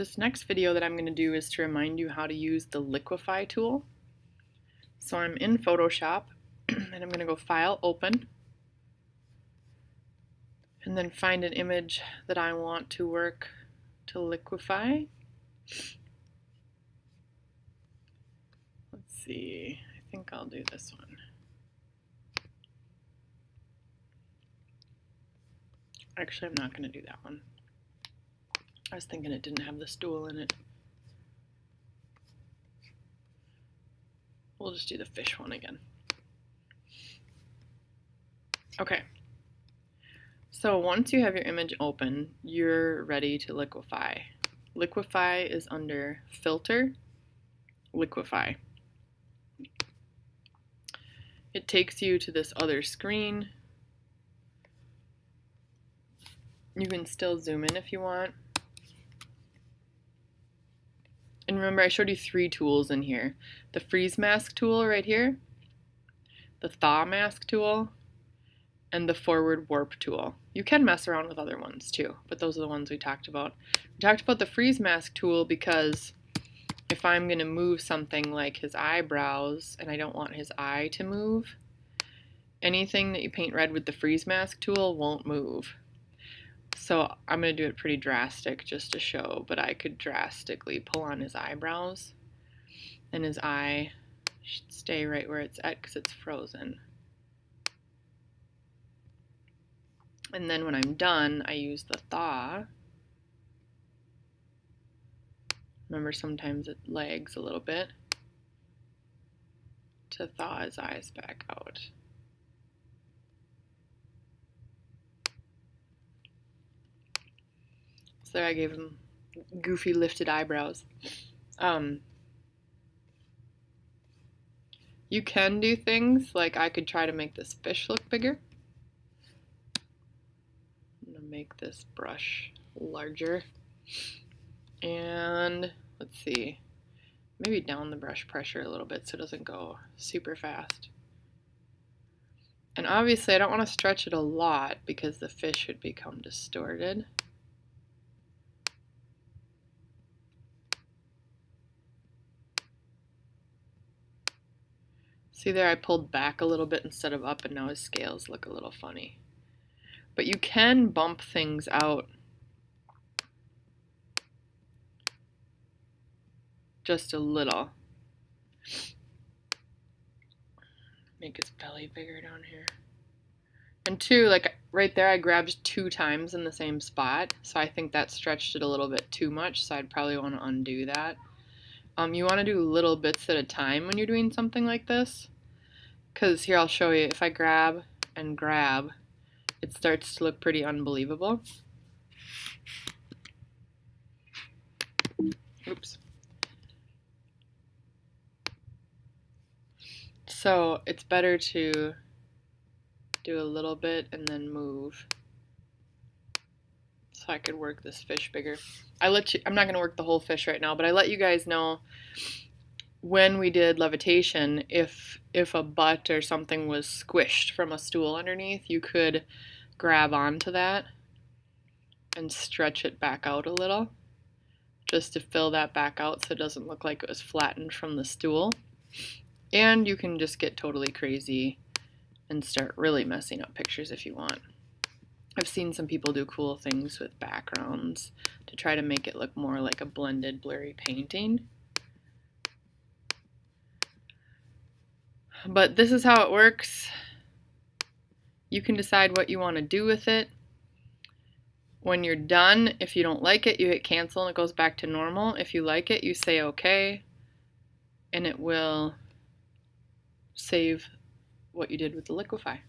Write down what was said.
This next video that I'm going to do is to remind you how to use the Liquify tool. So I'm in Photoshop and I'm going to go File, Open, and then find an image that I want to work to liquify. Let's see, I think I'll do this one. Actually, I'm not going to do that one. I was thinking it didn't have the stool in it. We'll just do the fish one again. Okay. So once you have your image open, you're ready to liquify. Liquify is under Filter, Liquify. It takes you to this other screen. You can still zoom in if you want. And remember, I showed you 3 tools in here. The freeze mask tool right here, the thaw mask tool, and the forward warp tool. You can mess around with other ones too, but those are the ones we talked about. We talked about the freeze mask tool because if I'm going to move something like his eyebrows and I don't want his eye to move, anything that you paint red with the freeze mask tool won't move. So I'm going to do it pretty drastic just to show, but I could drastically pull on his eyebrows and his eye should stay right where it's at because it's frozen. And then when I'm done, I use the thaw. Remember, sometimes it lags a little bit to thaw his eyes back out. So there I gave him goofy lifted eyebrows. You can do things like I could try to make this fish look bigger. I'm gonna make this brush larger. And let's see, maybe down the brush pressure a little bit so it doesn't go super fast. And obviously I don't want to stretch it a lot because the fish would become distorted. See there, I pulled back a little bit instead of up, and now his scales look a little funny. But you can bump things out just a little. Make his belly bigger down here. And 2, like right there, I grabbed 2 times in the same spot, so I think that stretched it a little bit too much, so I'd probably want to undo that. You want to do little bits at a time when you're doing something like this, because here I'll show you, if I grab and grab, it starts to look pretty unbelievable. Oops. So it's better to do a little bit and then move. So I could work this fish bigger. I'm not going to work the whole fish right now, but I let you guys know when we did levitation, if a butt or something was squished from a stool underneath, you could grab onto that and stretch it back out a little, just to fill that back out so it doesn't look like it was flattened from the stool. And you can just get totally crazy and start really messing up pictures if you want. I've seen some people do cool things with backgrounds to try to make it look more like a blended, blurry painting. But this is how it works. You can decide what you want to do with it. When you're done, if you don't like it, you hit cancel and it goes back to normal. If you like it, you say okay, and it will save what you did with the Liquify.